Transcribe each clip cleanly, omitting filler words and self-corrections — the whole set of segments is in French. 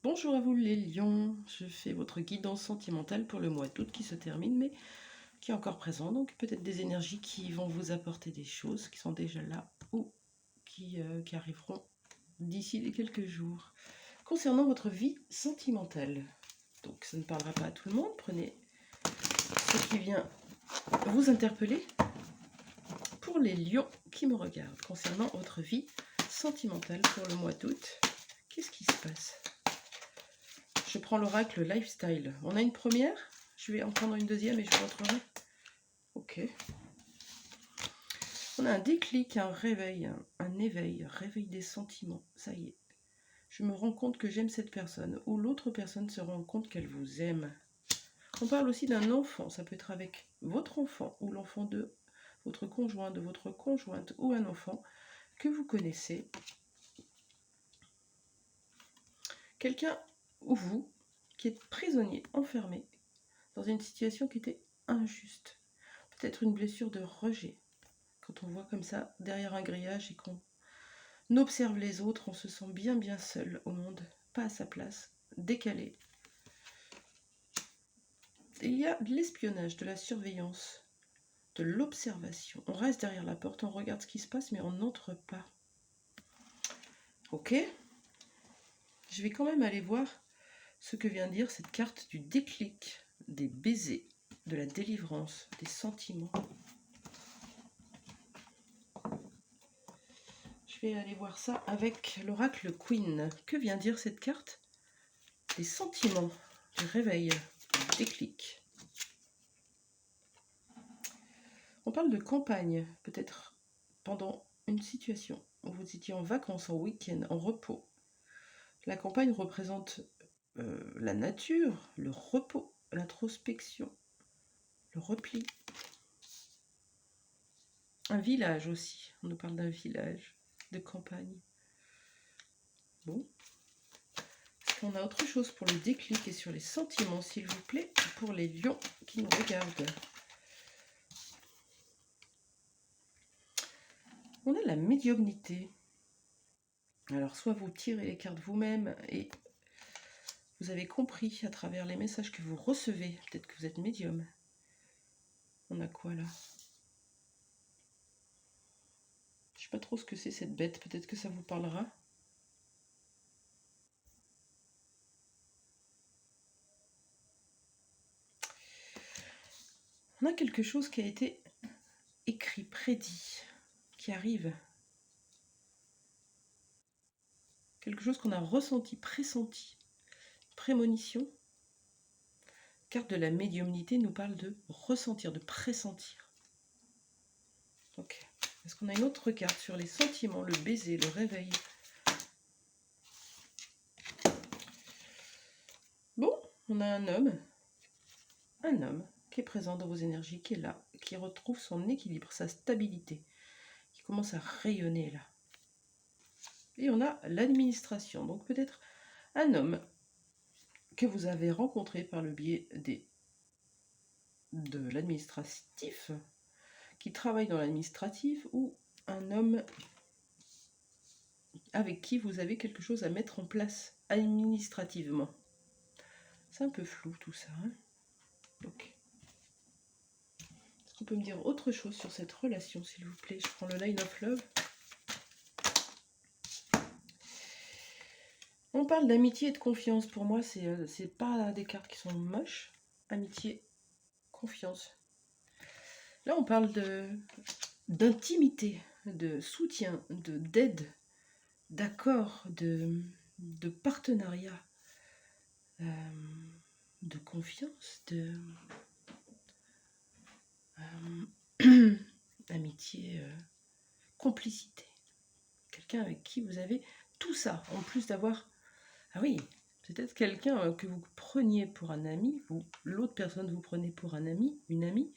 Bonjour à vous les lions, je fais votre guidance sentimentale pour le mois d'août qui se termine mais qui est encore présent, donc peut-être des énergies qui vont vous apporter des choses qui sont déjà là ou qui arriveront d'ici les quelques jours. Concernant votre vie sentimentale, donc ça ne parlera pas à tout le monde, prenez ce qui vient vous interpeller pour les lions qui me regardent. Concernant votre vie sentimentale pour le mois d'août, qu'est-ce qui se passe ? Je prends l'oracle lifestyle. On a une première, je vais en prendre une deuxième et je vous montrerai. Ok. On a un déclic, un réveil, un éveil, réveil des sentiments. Ça y est. Je me rends compte que j'aime cette personne ou l'autre personne se rend compte qu'elle vous aime. On parle aussi d'un enfant. Ça peut être avec votre enfant ou l'enfant de votre conjoint, de votre conjointe ou un enfant que vous connaissez. Quelqu'un ou vous qui êtes prisonnier, enfermé dans une situation qui était injuste. Peut-être une blessure de rejet. Quand on voit comme ça, derrière un grillage et qu'on observe les autres, on se sent bien seul au monde, pas à sa place, décalé. Il y a de l'espionnage, de la surveillance, de l'observation. On reste derrière la porte, on regarde ce qui se passe, mais on n'entre pas. Ok ? Je vais quand même aller voir ce que vient dire cette carte du déclic, des baisers, de la délivrance, des sentiments. Je vais aller voir ça avec l'oracle Queen. Que vient dire cette carte ? Des sentiments, du réveil, du déclic. On parle de campagne, peut-être pendant une situation où vous étiez en vacances, en week-end, en repos. La campagne représente la nature, le repos, l'introspection, le repli. Un village aussi, on nous parle d'un village, de campagne. Bon. Est-ce qu'on a autre chose pour le déclic et sur les sentiments, s'il vous plaît, pour les lions qui nous regardent ? On a la médiumnité. Alors, soit vous tirez les cartes vous-même et vous avez compris à travers les messages que vous recevez, peut-être que vous êtes médium. On a quoi là ? Je ne sais pas trop ce que c'est cette bête, peut-être que ça vous parlera. On a quelque chose qui a été écrit, prédit, qui arrive. Quelque chose qu'on a ressenti, pressenti, prémonition. Carte de la médiumnité nous parle de ressentir, de pressentir. Ok. Est-ce qu'on a une autre carte sur les sentiments, le baiser, le réveil ? Bon, on a un homme qui est présent dans vos énergies, qui est là, qui retrouve son équilibre, sa stabilité, qui commence à rayonner là. Et on a l'administration, donc peut-être un homme que vous avez rencontré par le biais de l'administratif, qui travaille dans l'administratif, ou un homme avec qui vous avez quelque chose à mettre en place administrativement. C'est un peu flou tout ça. Hein ? Ok. Est-ce qu'on peut me dire autre chose sur cette relation, s'il vous plaît ? Je prends le Line of Love. On parle d'amitié et de confiance. Pour moi, c'est pas des cartes qui sont moches. Amitié, confiance. Là, on parle d'intimité, de soutien, d'aide, d'accord, de partenariat, de confiance, amitié, complicité. Quelqu'un avec qui vous avez tout ça, en plus d'avoir... Ah oui, peut-être quelqu'un que vous preniez pour un ami, l'autre personne vous prenez pour un ami, une amie,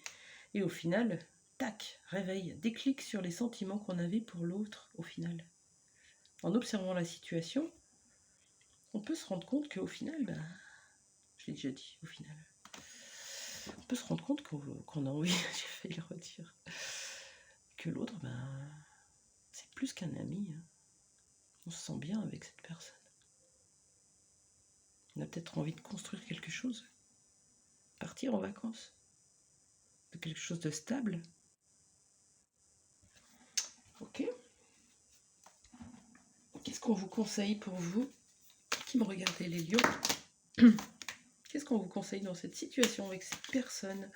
et au final, tac, réveil, déclic sur les sentiments qu'on avait pour l'autre au final. En observant la situation, on peut se rendre compte qu'au final, je l'ai déjà dit, au final, on peut se rendre compte qu'on a envie, j'ai failli le redire, que l'autre, c'est plus qu'un ami. On se sent bien avec cette personne. a peut-être envie de construire quelque chose, partir en vacances, de quelque chose de stable. Ok. Qu'est-ce qu'on vous conseille pour vous qui me regardez, les lions? Qu'est-ce qu'on vous conseille dans cette situation avec cette personne?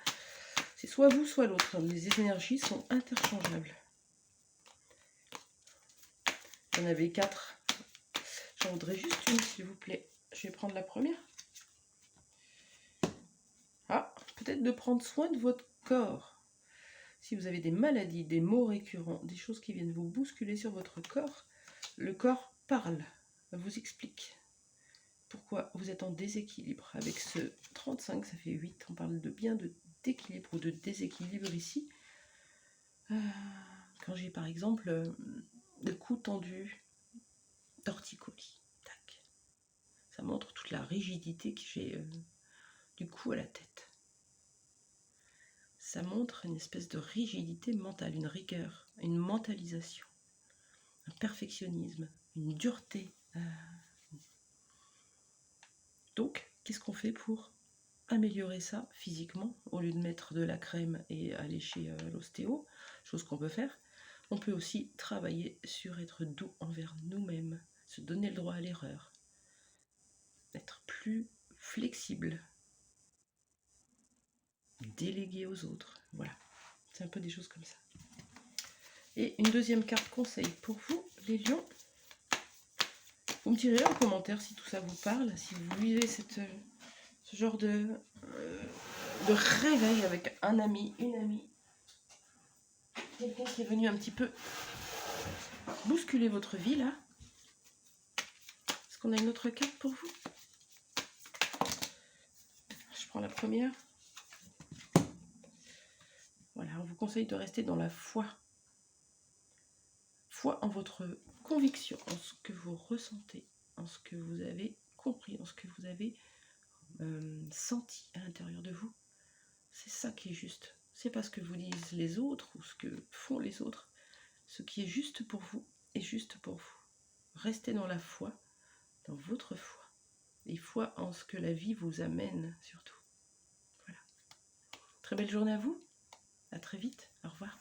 C'est soit vous, soit l'autre. Les énergies sont interchangeables. J'en avais 4. J'en voudrais juste une, s'il vous plaît. Je vais prendre la première. Ah, peut-être de prendre soin de votre corps. Si vous avez des maladies, des maux récurrents, des choses qui viennent vous bousculer sur votre corps, le corps parle, vous explique pourquoi vous êtes en déséquilibre. Avec ce 35, ça fait 8. On parle de bien d'équilibre ou de déséquilibre ici. Quand j'ai par exemple le cou tendu, torticolis, tac. Ça montre toute la rigidité que j'ai du cou à la tête. Ça montre une espèce de rigidité mentale, une rigueur, une mentalisation, un perfectionnisme, une dureté. Donc, qu'est-ce qu'on fait pour améliorer ça physiquement? Au lieu de mettre de la crème et aller chez l'ostéo, chose qu'on peut faire, on peut aussi travailler sur être doux envers nous-mêmes, se donner le droit à l'erreur, être plus flexible, déléguer aux autres. Voilà, c'est un peu des choses comme ça. Et une deuxième carte conseil pour vous, les lions. Vous me direz en commentaire si tout ça vous parle, si vous vivez ce genre de réveil avec un ami, une amie, quelqu'un qui est venu un petit peu bousculer votre vie là. Est-ce qu'on a une autre carte pour vous? Je prends la première. Voilà, on vous conseille de rester dans la foi. Foi en votre conviction, en ce que vous ressentez, en ce que vous avez compris, en ce que vous avez senti à l'intérieur de vous. C'est ça qui est juste. C'est pas ce que vous disent les autres ou ce que font les autres. Ce qui est juste pour vous est juste pour vous. Restez dans la foi, dans votre foi. Et foi en ce que la vie vous amène surtout. Voilà. Très belle journée à vous. À très vite. Au revoir.